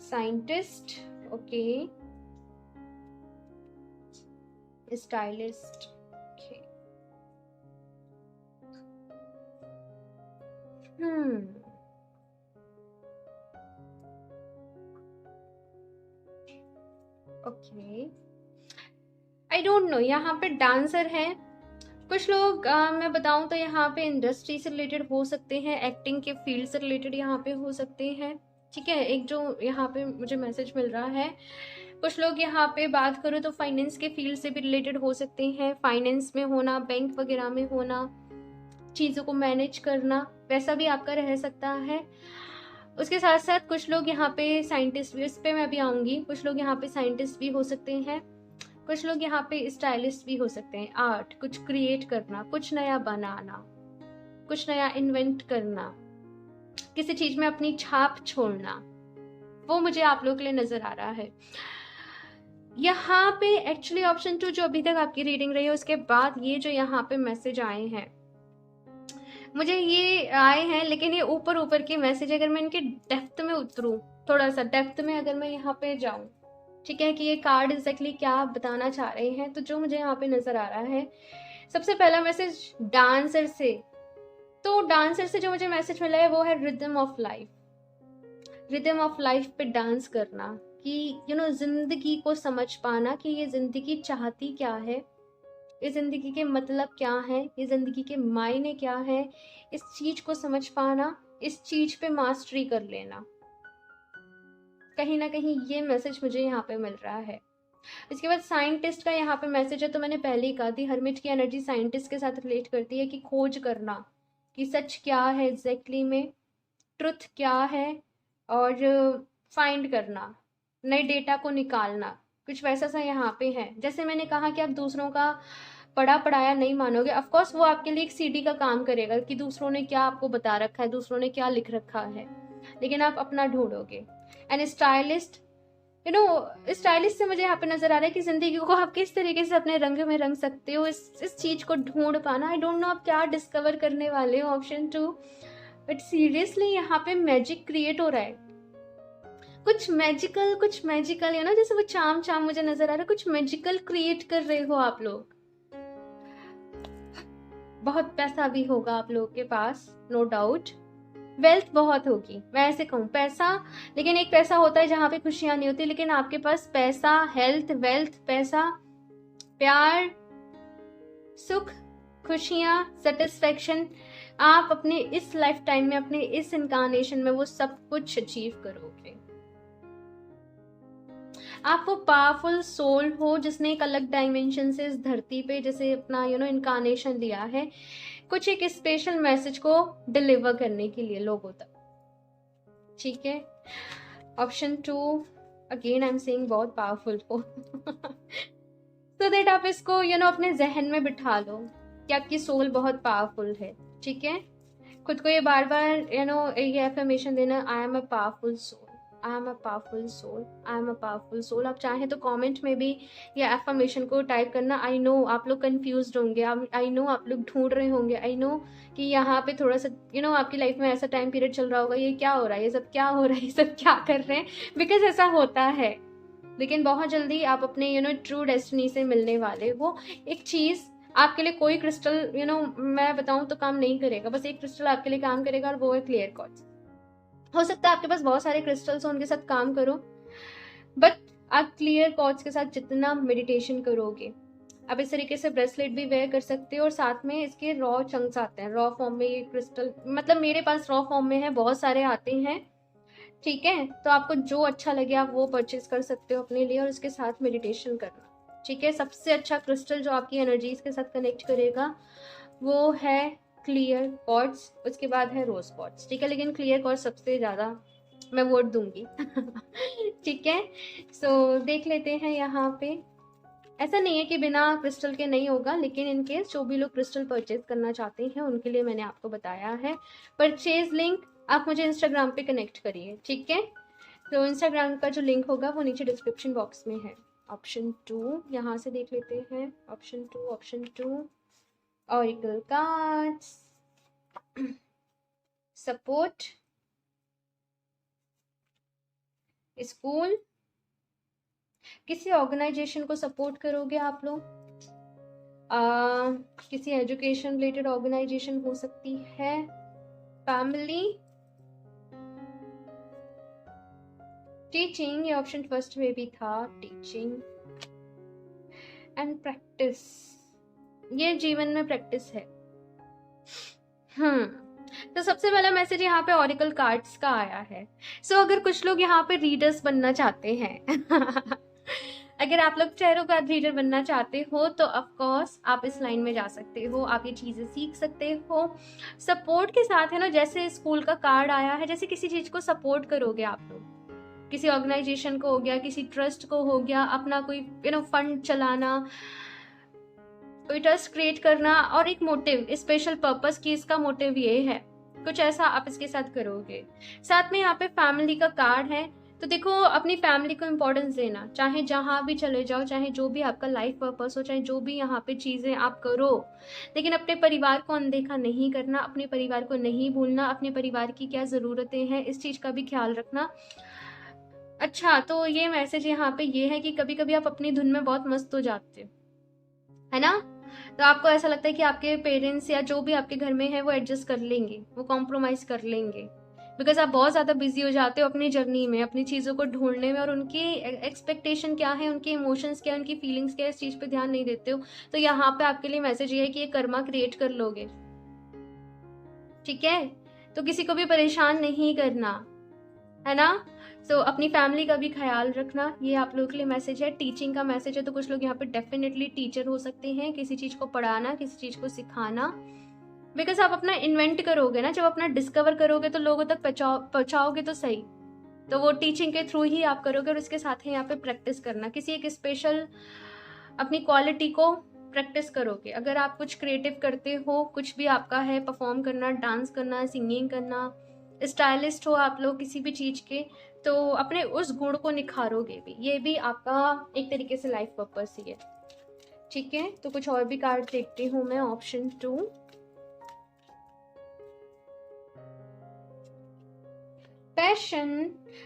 scientist, okay, stylist, okay. Okay, I don't know. यहाँ पे डांसर है कुछ लोग, मैं बताऊं तो यहाँ पे इंडस्ट्री से रिलेटेड हो सकते हैं, एक्टिंग के फील्ड से रिलेटेड यहाँ पे हो सकते हैं, ठीक है। एक जो यहाँ पे मुझे मैसेज मिल रहा है, कुछ लोग यहाँ पे बात करो तो फाइनेंस के फील्ड से भी रिलेटेड हो सकते हैं, फाइनेंस में होना, बैंक वगैरह में होना, चीज़ों को मैनेज करना, वैसा भी आपका रह सकता है। उसके साथ साथ कुछ लोग यहाँ पे साइंटिस्ट भी, इस पे मैं भी आऊँगी, कुछ लोग यहाँ पे साइंटिस्ट भी हो सकते हैं, कुछ लोग यहाँ पे स्टाइलिस्ट भी हो सकते हैं। आर्ट, कुछ क्रिएट करना, कुछ नया बनाना, कुछ नया इन्वेंट करना, किसी चीज में अपनी छाप छोड़ना, वो मुझे आप लोगों के लिए नजर आ रहा है। यहाँ पे एक्चुअली ऑप्शन 2 जो अभी तक आपकी रीडिंग रही है, उसके बाद ये जो यहाँ पे मैसेज आए हैं, मुझे ये आए हैं, लेकिन ये ऊपर ऊपर के मैसेज, अगर मैं इनके डेप्थ में उतरूं, थोड़ा सा डेप्थ में अगर मैं यहाँ पे जाऊं, ठीक है, कि ये कार्ड एग्जैक्टली क्या बताना चाह रहे हैं, तो जो मुझे यहाँ पे नजर आ रहा है, सबसे पहला मैसेज डांसर से। तो डांसर से जो मुझे मैसेज मिला है वो है rhythm of life. Rhythm of life पे डांस करना, कि जिंदगी को समझ पाना कि ये जिंदगी चाहती क्या है, इस ज़िंदगी के मतलब क्या है, ये ज़िंदगी के मायने क्या है, इस चीज़ को समझ पाना, इस चीज़ पे मास्टरी कर लेना। कहीं ना कहीं ये मैसेज मुझे यहाँ पे मिल रहा है। इसके बाद साइंटिस्ट का यहाँ पे मैसेज है, तो मैंने पहले ही कहा थी हर्मिट की एनर्जी साइंटिस्ट के साथ रिलेट करती है कि खोज करना कि सच क्या है एग्जैक्टली में, ट्रुथ क्या है, और फाइंड करना, नए डेटा को निकालना, कुछ वैसा सा यहाँ पे है। जैसे मैंने कहा कि आप दूसरों का पढ़ा पढ़ाया नहीं मानोगे, ऑफ कोर्स वो आपके लिए एक सीडी का काम करेगा कि दूसरों ने क्या आपको बता रखा है, दूसरों ने क्या लिख रखा है, लेकिन आप अपना ढूंढोगे। एंड स्टाइलिस्ट, स्टाइलिश से मुझे यहाँ पे नजर आ रहा है कि जिंदगी को आप किस तरीके से अपने रंग में रंग सकते हो, इस चीज को ढूंढ पाना। आई डोंट नो आप क्या डिस्कवर करने वाले हो, ऑप्शन 2। बट सीरियसली यहाँ पे मैजिक क्रिएट हो रहा है, कुछ मैजिकल जैसे वो चाम मुझे नजर आ रहा है, कुछ मैजिकल क्रिएट कर रहे हो आप लोग। बहुत पैसा भी होगा आप लोगों के पास, नो डाउट। वेल्थ बहुत होगी, मैं ऐसे कहूँ पैसा, लेकिन एक पैसा होता है जहाँ पे खुशियां नहीं होती, लेकिन आपके पास पैसा, हेल्थ, वेल्थ, पैसा, प्यार, सुख, खुशियां, सेटिस्फेक्शन, आप अपने इस लाइफ टाइम में, अपने इस इनकारनेशन में वो सब कुछ अचीव करोगे। आप वो पावरफुल सोल हो जिसने एक अलग डायमेंशन से इस धरती पे जैसे अपना इनकारनेशन लिया है, कुछ एक स्पेशल मैसेज को डिलीवर करने के लिए लोगों तक। ठीक है, option 2 again I am saying बहुत पावरफुल हो सो दैट आप इसको अपने जहन में बिठा लो कि आपकी सोल बहुत पावरफुल है। ठीक है, खुद को ये बार बार ये एफर्मेशन देना, I am a powerful soul, I am a powerful soul, I am a powerful soul. आप चाहें तो कमेंट में भी ये एफर्मेशन को टाइप करना। आई नो आप लोग कंफ्यूज्ड होंगे, आई नो आप लोग ढूंढ रहे होंगे, आई नो कि यहाँ पे थोड़ा सा आपकी लाइफ में ऐसा टाइम पीरियड चल रहा होगा, ये क्या हो रहा है, ये सब क्या हो रहा है, ये सब क्या कर रहे हैं, बिकॉज ऐसा होता है। लेकिन बहुत जल्दी आप अपने ट्रू डेस्टिनी से मिलने वाले हो। एक चीज़ आपके लिए, कोई क्रिस्टल मैं बताऊं तो काम नहीं करेगा, बस एक क्रिस्टल आपके लिए काम करेगा और वो है क्लियर क्वार्ट्ज। हो सकता है आपके पास बहुत सारे क्रिस्टल्स हो, उनके साथ काम करो, बट आप क्लियर क्वार्ट्ज के साथ जितना मेडिटेशन करोगे, आप इस तरीके से ब्रेसलेट भी वेयर कर सकते हो, और साथ में इसके रॉ चंक्स आते हैं, रॉ फॉर्म में ये क्रिस्टल, मतलब मेरे पास रॉ फॉर्म में है, बहुत सारे आते हैं। ठीक है, तो आपको जो अच्छा लगे आप वो परचेज कर सकते हो अपने लिए, और इसके साथ मेडिटेशन करना। ठीक है, सबसे अच्छा क्रिस्टल जो आपकी एनर्जीज के साथ कनेक्ट करेगा वो है क्लियर क्वार्ट्ज, उसके बाद है रोज क्वार्ट्ज। ठीक है, लेकिन क्लियर क्वार्ट्ज सबसे ज़्यादा मैं वोट दूंगी ठीक है, सो देख लेते हैं यहाँ पे। ऐसा नहीं है कि बिना क्रिस्टल के नहीं होगा, लेकिन इन केस जो भी लोग क्रिस्टल परचेज करना चाहते हैं उनके लिए मैंने आपको बताया है। परचेज लिंक आप मुझे इंस्टाग्राम पे कनेक्ट करिए। ठीक है, तो इंस्टाग्राम का जो लिंक होगा वो नीचे डिस्क्रिप्शन बॉक्स में है। ऑप्शन 2 यहाँ से देख लेते हैं, option 2 auricle cards support school, किसी ऑर्गेनाइजेशन को सपोर्ट करोगे आप लोग, किसी एजुकेशन रिलेटेड ऑर्गेनाइजेशन हो सकती है, फैमिली, टीचिंग, ये ऑप्शन फर्स्ट में भी था, टीचिंग एंड प्रैक्टिस, ये जीवन में प्रैक्टिस है। तो सबसे पहला मैसेज यहाँ पे ऑरिकल कार्ड्स का आया है। सो अगर कुछ लोग यहाँ पे रीडर्स बनना चाहते हैं अगर आप लोग टैरो कार्ड रीडर बनना चाहते हो तो ऑफ कोर्स आप इस लाइन में जा सकते हो, आप ये चीज़ें सीख सकते हो सपोर्ट के साथ, है ना। जैसे स्कूल का कार्ड आया है, जैसे किसी चीज़ को सपोर्ट करोगे आप लोग, किसी ऑर्गेनाइजेशन को हो गया, किसी ट्रस्ट को हो गया, अपना कोई फंड चलाना, कोई ट्रस्ट क्रिएट करना, और एक मोटिव, स्पेशल पर्पस की इसका मोटिव ये है, कुछ ऐसा आप इसके साथ करोगे। साथ में यहाँ पे फैमिली का कार्ड है, तो देखो अपनी फैमिली को इम्पोर्टेंस देना, चाहे जहाँ भी चले जाओ, चाहे जो भी आपका लाइफ पर्पस हो, चाहे जो भी यहाँ पे चीज़ें आप करो, लेकिन अपने परिवार को अनदेखा नहीं करना, अपने परिवार को नहीं भूलना, अपने परिवार की क्या ज़रूरतें हैं इस चीज़ का भी ख्याल रखना। अच्छा, तो ये मैसेज यहाँ पे ये है कि कभी कभी आप अपनी धुन में बहुत मस्त हो जाते हो, है ना, तो आपको ऐसा लगता है कि आपके पेरेंट्स या जो भी आपके घर में है वो एडजस्ट कर लेंगे, वो कॉम्प्रोमाइज़ कर लेंगे, बिकॉज आप बहुत ज़्यादा बिजी हो जाते हो अपनी जर्नी में, अपनी चीज़ों को ढूंढने में, और उनकी एक्सपेक्टेशन क्या है, उनके इमोशंस क्या है, उनकी फीलिंग्स क्या है, इस चीज़ पे ध्यान नहीं देते हो। तो यहाँ पे आपके लिए मैसेज ये है कि ये कर्मा क्रिएट कर लोगे, ठीक है। तो किसी को भी परेशान नहीं करना, है ना। सो अपनी फैमिली का भी ख्याल रखना, ये आप लोगों के लिए मैसेज है। टीचिंग का मैसेज है, तो कुछ लोग यहाँ पे डेफिनेटली टीचर हो सकते हैं, किसी चीज़ को पढ़ाना, किसी चीज़ को सिखाना। बिकॉज आप अपना इन्वेंट करोगे ना, जब अपना डिस्कवर करोगे तो लोगों तक पहुँचाओगे तो सही, तो वो टीचिंग के थ्रू ही आप करोगे। और इसके साथ ही यहाँ पे प्रैक्टिस करना, किसी एक स्पेशल अपनी क्वालिटी को प्रैक्टिस करोगे। अगर आप कुछ क्रिएटिव करते हो, कुछ भी आपका है, परफॉर्म करना, डांस करना, सिंगिंग करना, स्टाइलिस्ट हो आप लोग किसी भी चीज़ के, तो अपने उस गुण को निखारोगे भी। ये भी आपका एक तरीके से लाइफ पर्पस ही है, ठीक है। तो कुछ और भी कार्ड देखती हूँ मैं। Option 2, passion.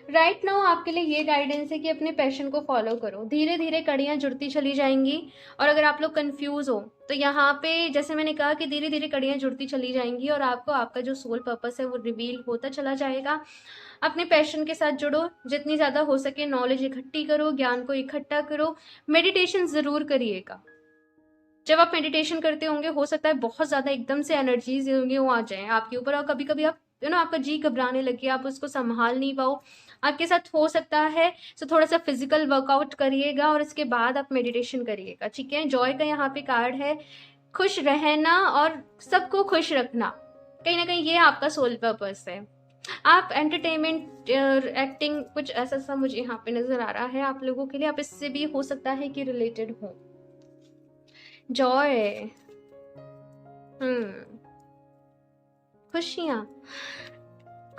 राइट नाउ आपके लिए ये गाइडेंस है कि अपने पैशन को फॉलो करो, धीरे धीरे कड़ियाँ जुड़ती चली जाएंगी। और अगर आप लोग कंफ्यूज हो तो यहाँ पे जैसे मैंने कहा कि धीरे धीरे कड़ियाँ जुड़ती चली जाएंगी और आपको आपका जो सोल पर्पस है वो रिवील होता चला जाएगा। अपने पैशन के साथ जुड़ो, जितनी ज़्यादा हो सके नॉलेज इकट्ठी करो, ज्ञान को इकट्ठा करो। मेडिटेशन ज़रूर करिएगा। जब आप मेडिटेशन करते होंगे हो सकता है बहुत ज़्यादा एकदम से एनर्जीज होंगे वो आ जाए आपके ऊपर, और कभी कभी आप आपका जी घबराने लगे, आप उसको संभाल नहीं पाओ, आपके साथ हो सकता है। तो थोड़ा सा फिजिकल वर्कआउट करिएगा और इसके बाद आप मेडिटेशन करिएगा, ठीक है। जॉय का यहाँ पे कार्ड है, खुश रहना और सबको खुश रखना। कहीं ना कहीं ये आपका सोल पर्पस है। आप एंटरटेनमेंट, एक्टिंग, कुछ ऐसा सा मुझे यहाँ पे नजर आ रहा है आप लोगों के लिए। आप इससे भी हो सकता है कि रिलेटेड हो। जॉय, खुशियाँ,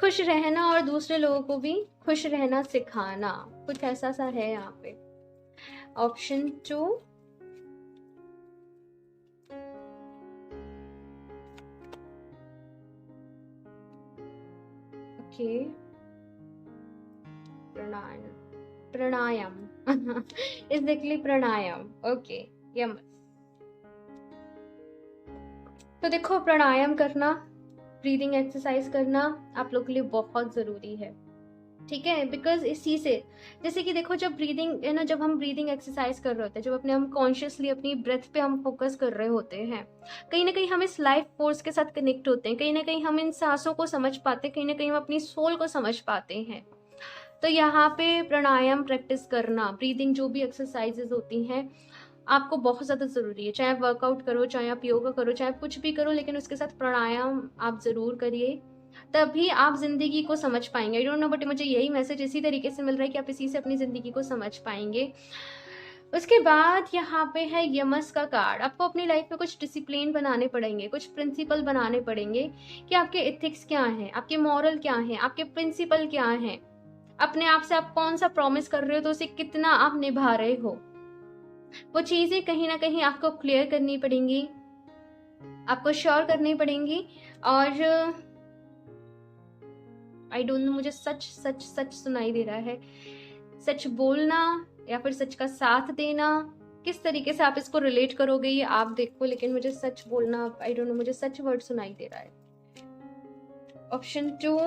खुश रहना और दूसरे लोगों को भी खुश रहना सिखाना, कुछ ऐसा सा है यहाँ पे। ऑप्शन 2, ओके, प्राणायाम एग्जैक्टली प्राणायाम, ओके, यम। तो देखो, प्राणायाम करना, ब्रीदिंग एक्सरसाइज करना आप लोग के लिए बहुत ज़रूरी है, ठीक है। बिकॉज इसी से, जैसे कि देखो, जब ब्रीदिंग है ना, जब हम ब्रीदिंग एक्सरसाइज कर रहे होते हैं, जब अपने हम कॉन्शियसली अपनी ब्रेथ पे हम फोकस कर रहे होते हैं, कहीं ना कहीं हम इस लाइफ फोर्स के साथ कनेक्ट होते हैं, कहीं ना कहीं हम इन सांसों को समझ पाते हैं, कहीं ना कहीं हम अपनी सोल को समझ पाते हैं। तो यहाँ पे प्राणायाम प्रैक्टिस करना, ब्रीदिंग जो भी एक्सरसाइजेज होती हैं आपको बहुत ज़्यादा ज़रूरी है। चाहे आप वर्कआउट करो, चाहे आप योगा करो, चाहे आप कुछ भी करो, लेकिन उसके साथ प्राणायाम आप ज़रूर करिए, तभी आप ज़िंदगी को समझ पाएंगे। आई डोंट नो, बट मुझे यही मैसेज इसी तरीके से मिल रहा है कि आप इसी से अपनी ज़िंदगी को समझ पाएंगे। उसके बाद यहाँ पे है यमस का कार्ड। आपको अपनी लाइफ में कुछ डिसिप्लिन बनाने पड़ेंगे, कुछ प्रिंसिपल बनाने पड़ेंगे कि आपके एथिक्स क्या हैं, आपके मॉरल क्या हैं, आपके प्रिंसिपल क्या हैं, अपने आप से आप कौन सा प्रॉमिस कर रहे हो तो उसे कितना आप निभा रहे हो। वो चीज़ें कहीं ना कहीं आपको क्लियर करनी पड़ेंगी, आपको श्योर करनी पड़ेंगी। और आई डोंट नो, मुझे सच सच सच सुनाई दे रहा है। सच बोलना या फिर सच का साथ देना, किस तरीके से आप इसको रिलेट करोगे ये आप देखो, लेकिन मुझे सच बोलना, आई डोंट नो, मुझे सच वर्ड सुनाई दे रहा है। Option 2,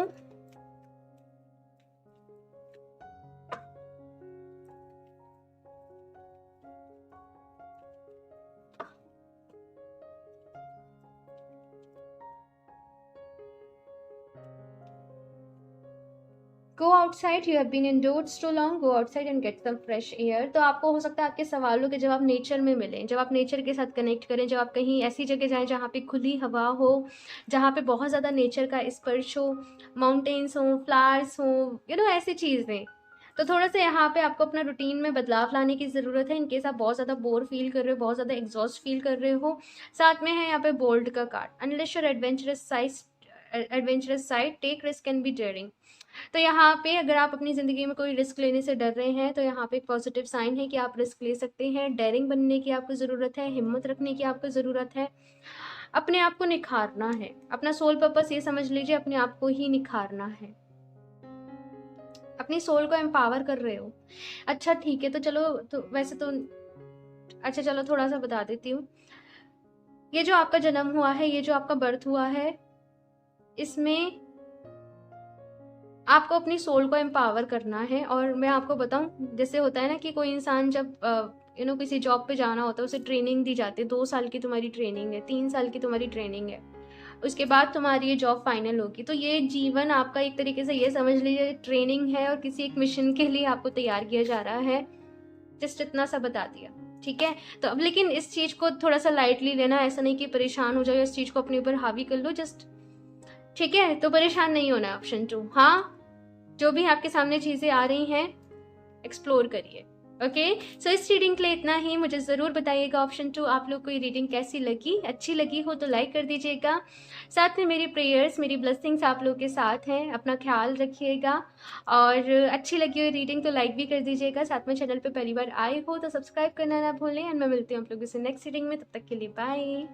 go outside, you have been indoors too long, go outside and get some fresh air. तो आपको हो सकता है आपके सवालों के जवाब नेचर में मिलें, जब आप नेचर के साथ कनेक्ट करें, जब आप कहीं ऐसी जगह जाएं जहाँ पे खुली हवा हो, जहाँ पे बहुत ज़्यादा नेचर का स्पर्श हो, माउंटेन्स हो, फ्लावर्स हो, ऐसी चीज़ें। तो थोड़ा सा यहाँ पे आपको अपना रूटीन में बदलाव लाने की ज़रूरत है, इनकेस आप बहुत ज़्यादा बोर फील कर रहे हो, बहुत ज़्यादा एग्जॉस्ट फील कर रहे हो। साथ में है यहाँ पे बोल्ड का card, unless your adventurous side, take risk and be daring. तो यहाँ पे अगर आप अपनी ज़िंदगी में कोई रिस्क लेने से डर रहे हैं तो यहाँ पे एक पॉजिटिव साइन है कि आप रिस्क ले सकते हैं। डेयरिंग बनने की आपको ज़रूरत है, हिम्मत रखने की आपको ज़रूरत है, अपने आप को निखारना है। अपना सोल पर्पस ये समझ लीजिए, अपने आप को ही निखारना है, अपनी सोल को एम्पावर कर रहे हो। अच्छा ठीक है, तो चलो, तो वैसे तो अच्छा चलो थोड़ा सा बता देती हूँ। ये जो आपका जन्म हुआ है, ये जो आपका बर्थ हुआ है, इसमें आपको अपनी सोल को एम्पावर करना है। और मैं आपको बताऊं, जैसे होता है ना कि कोई इंसान जब किसी जॉब पे जाना होता है, उसे ट्रेनिंग दी जाती है, 2 साल की तुम्हारी ट्रेनिंग है, 3 साल की तुम्हारी ट्रेनिंग है, उसके बाद तुम्हारी ये जॉब फाइनल होगी। तो ये जीवन आपका एक तरीके से ये समझ लीजिए ट्रेनिंग है, और किसी एक मिशन के लिए आपको तैयार किया जा रहा है। जस्ट इतना सा बता दिया, ठीक है। तो अब लेकिन इस चीज़ को थोड़ा सा लाइटली लेना, ऐसा नहीं कि परेशान हो जाओ, इस चीज़ को अपने ऊपर हावी कर लो, जस्ट ठीक है। तो परेशान नहीं होना। ऑप्शन 2, हाँ, जो भी आपके सामने चीज़ें आ रही हैं एक्सप्लोर करिए। ओके, सो इस रीडिंग के लिए इतना ही। मुझे ज़रूर बताइएगा ऑप्शन 2 आप लोग को ये रीडिंग कैसी लगी। अच्छी लगी हो तो लाइक कर दीजिएगा। साथ में मेरी प्रेयर्स, मेरी ब्लेसिंग्स आप लोग के साथ हैं। अपना ख्याल रखिएगा। और अच्छी लगी हुई रीडिंग तो लाइक भी कर दीजिएगा। साथ में चैनल पे पहली बार आए हो तो सब्सक्राइब करना ना भूलें। एंड मैं मिलती हूँ आप लोगों से नेक्स्ट रीडिंग में। तब तक के लिए बाय।